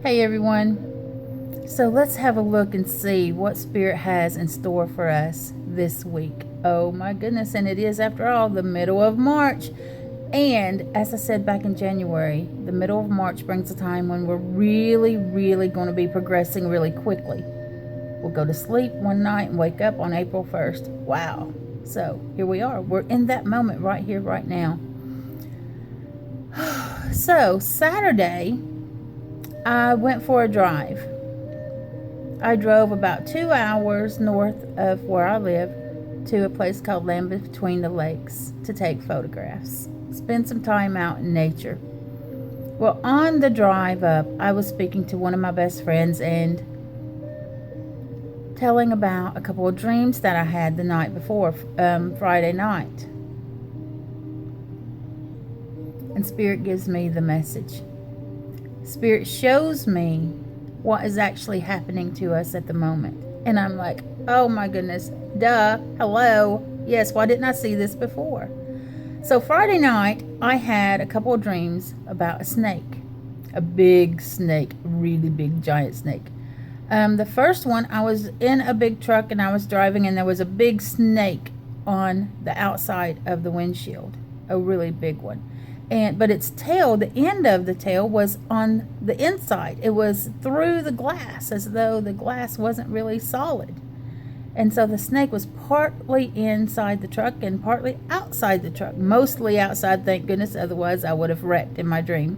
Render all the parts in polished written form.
Hey everyone. So let's have a look and see what Spirit has in store for us this week. Oh my goodness, and it is, after all, the middle of March. And as I said back in January, the middle of March brings a time when we're really going to be progressing really quickly. We'll go to sleep one night and wake up on April 1st. Wow. So here we are. We're in that moment right here, right now. So Saturday, I went for a drive. I drove about 2 hours north of where I live to a place called Land Between the Lakes to take photographs, spend some time out in nature. Well, on the drive up, I was speaking to one of my best friends and telling about a couple of dreams that I had the night before, Friday night. And Spirit gives me the message. Spirit shows me what is actually happening to us at the moment. And I'm like, oh my goodness, duh, hello. Yes, why didn't I see this before? So Friday night, I had a couple of dreams about a snake. A big snake, really big, giant snake. The first one, I was in a big truck and I was driving, and there was a big snake on the outside of the windshield. A really big one. But its tail, the end of the tail, was on the inside. It was through the glass, as though the glass wasn't really solid. And so the snake was partly inside the truck and partly outside the truck. Mostly outside, thank goodness, otherwise I would have wrecked in my dream.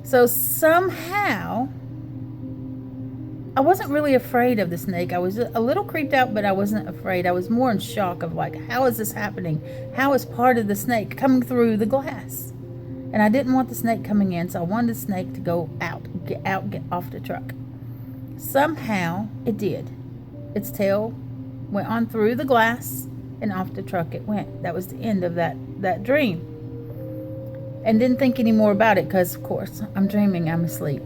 So somehow, I wasn't really afraid of the snake. I was a little creeped out, but I wasn't afraid. I was more in shock of, like, how is this happening? How is part of the snake coming through the glass? And I didn't want the snake coming in, so I wanted the snake to go out, get off the truck. Somehow it did. Its tail went on through the glass and off the truck it went. That was the end of that dream. And didn't think any more about it because, of course, I'm dreaming, I'm asleep.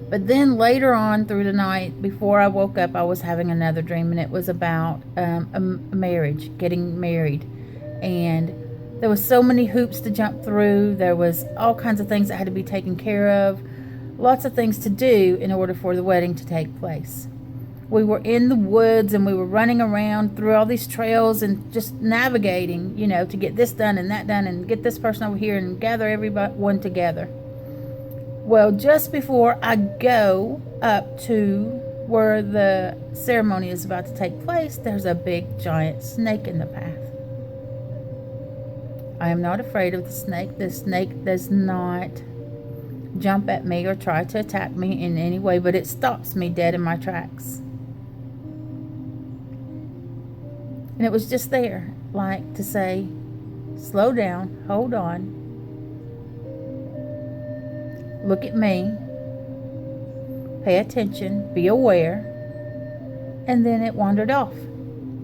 But then later on through the night, before I woke up, I was having another dream, and it was about a marriage, getting married. And there was so many hoops to jump through. There was all kinds of things that had to be taken care of. Lots of things to do in order for the wedding to take place. We were in the woods, and we were running around through all these trails and just navigating, to get this done and that done and get this person over here and gather everyone together. Well, just before I go up to where the ceremony is about to take place, there's a big giant snake in the path. I am not afraid of the snake. The snake does not jump at me or try to attack me in any way, but it stops me dead in my tracks. And it was just there, like to say, slow down, hold on. Look at me, pay attention, be aware, and then it wandered off.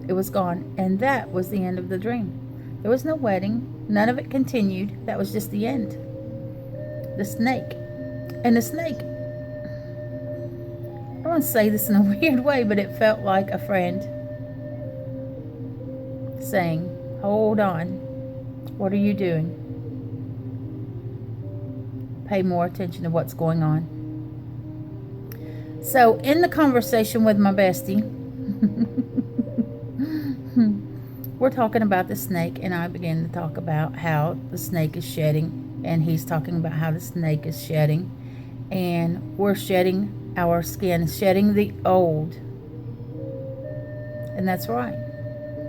It was gone, and that was the end of the dream. There was no wedding, none of it continued. That was just the end. The snake. And the snake, I don't want to say this in a weird way, but it felt like a friend saying, hold on, what are you doing? Pay more attention to what's going on. So in the conversation with my bestie, we're talking about the snake, and I began to talk about how the snake is shedding, and he's talking about how the snake is shedding, and we're shedding our skin, shedding the old. And that's right.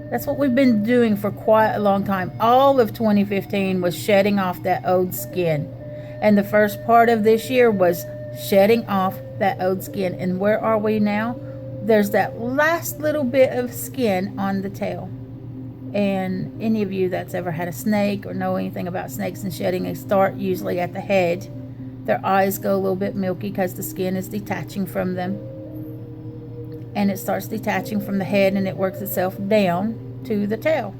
That's what we've been doing for quite a long time. All of 2015 was shedding off that old skin. And the first part of this year was shedding off that old skin. And where are we now? There's that last little bit of skin on the tail. And any of you that's ever had a snake or know anything about snakes and shedding, they start usually at the head. Their eyes go a little bit milky because the skin is detaching from them. And it starts detaching from the head, and it works itself down to the tail.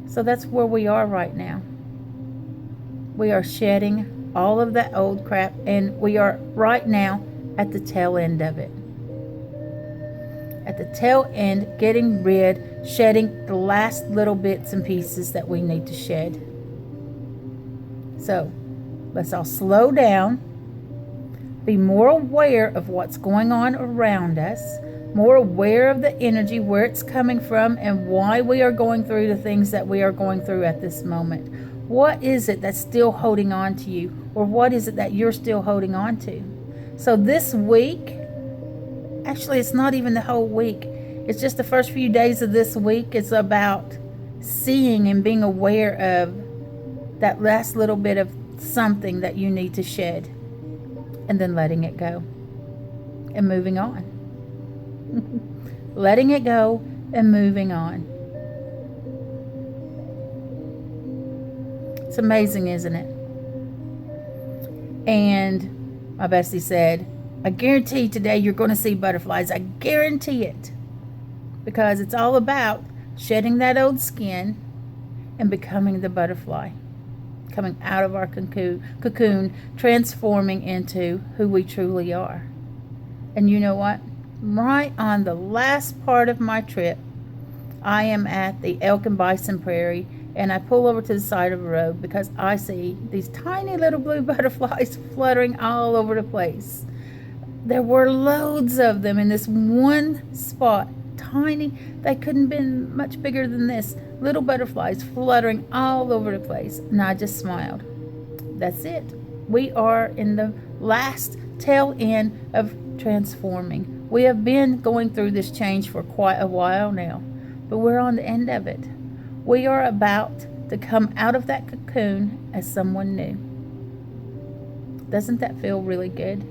So that's where we are right now. We are shedding all of that old crap, and we are right now at the tail end of it. At the tail end, getting rid, shedding the last little bits and pieces that we need to shed. So, Let's all slow down, be more aware of what's going on around us, more aware of the energy, where it's coming from, and why we are going through the things that we are going through at this moment. What is it that's still holding on to you? Or what is it that you're still holding on to? So this week, actually it's not even the whole week. It's just the first few days of this week. It's about seeing and being aware of that last little bit of something that you need to shed. And then letting it go. And moving on. Letting it go and moving on. It's amazing, isn't it? And my bestie said, I guarantee today you're going to see butterflies. I guarantee it. Because it's all about shedding that old skin and becoming the butterfly. Coming out of our cocoon, transforming into who we truly are. And you know what? Right on the last part of my trip, I am at the Elk and Bison Prairie, and I pull over to the side of the road because I see these tiny little blue butterflies fluttering all over the place. There were loads of them in this one spot. Tiny, they couldn't have been much bigger than this. Little butterflies fluttering all over the place. And I just smiled. That's it. We are in the last tail end of transforming. We have been going through this change for quite a while now, but we're on the end of it. We are about to come out of that cocoon as someone new. Doesn't that feel really good?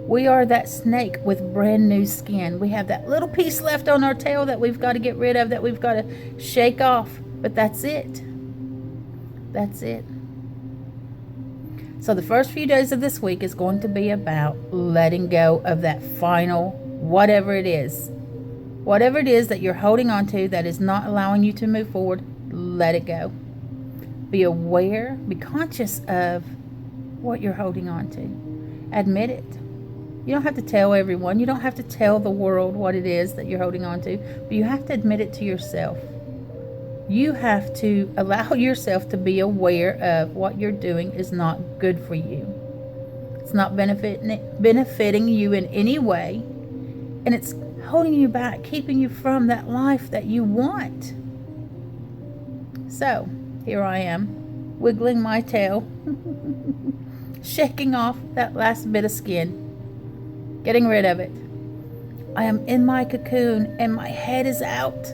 We are that snake with brand new skin. We have that little piece left on our tail that we've got to get rid of, that we've got to shake off. But that's it. That's it. So the first few days of this week is going to be about letting go of that final whatever it is. Whatever it is that you're holding on to that is not allowing you to move forward, let it go. Be aware, be conscious of what you're holding on to. Admit it. You don't have to tell everyone. You don't have to tell the world what it is that you're holding on to. But you have to admit it to yourself. You have to allow yourself to be aware of what you're doing is not good for you. It's not benefiting you in any way. And it's holding you back, keeping you from that life that you want. So, here I am, wiggling my tail, shaking off that last bit of skin, getting rid of it. I am in my cocoon and my head is out.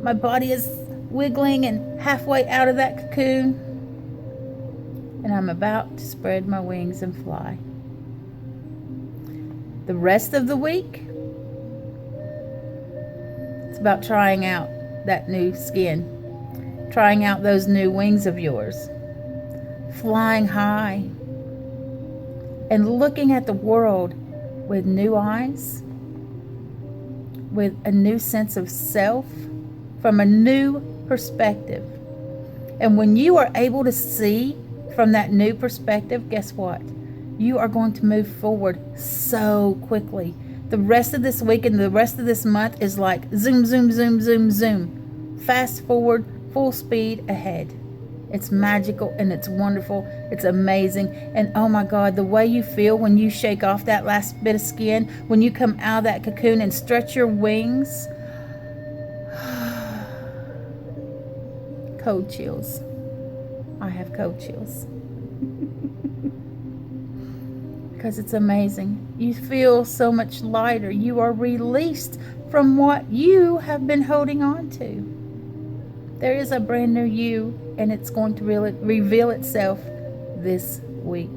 My body is wiggling and halfway out of that cocoon. And I'm about to spread my wings and fly. The rest of the week, it's about trying out that new skin. Trying out those new wings of yours. Flying high. And looking at the world with new eyes. With a new sense of self. From a new perspective. And when you are able to see from that new perspective, guess what? You are going to move forward so quickly. The rest of this week and the rest of this month is like zoom, zoom, zoom, zoom, zoom. Fast forward, full speed ahead. It's magical and it's wonderful. It's amazing. And oh my God, the way you feel when you shake off that last bit of skin, when you come out of that cocoon and stretch your wings. Cold chills. I have cold chills. Because it's amazing. You feel so much lighter. You are released from what you have been holding on to. There is a brand new you, and it's going to really reveal itself this week.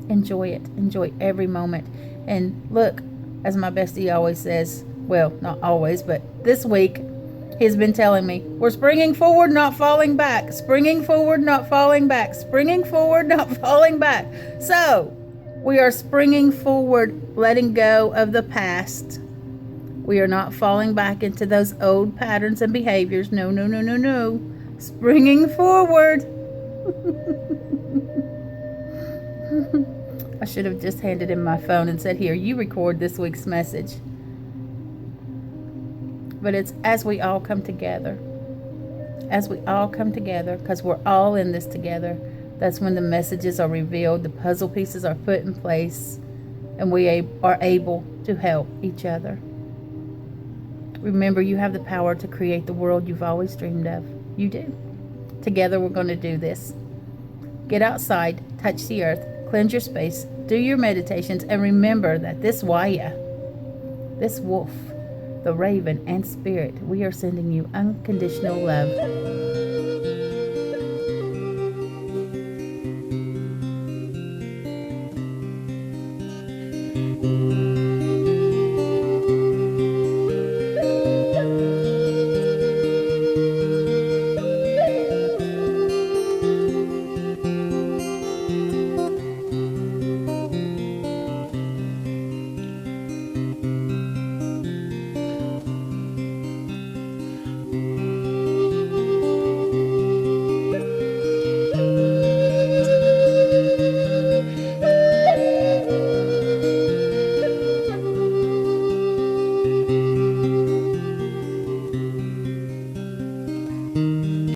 Enjoy it. Enjoy every moment. And look, as my bestie always says, well, not always, but this week, he's been telling me, we're springing forward, not falling back. Springing forward, not falling back. Springing forward, not falling back. So, we are springing forward, letting go of the past. We are not falling back into those old patterns and behaviors. No, no, no, no, no. Springing forward. I should have just handed him my phone and said, here, you record this week's message. But it's as we all come together. As we all come together, because we're all in this together. That's when the messages are revealed, the puzzle pieces are put in place, and we are able to help each other. Remember, you have the power to create the world you've always dreamed of. You do. Together, we're going to do this. Get outside, touch the earth, cleanse your space, do your meditations, and remember that this Waya, this wolf, the raven, and spirit, we are sending you unconditional love.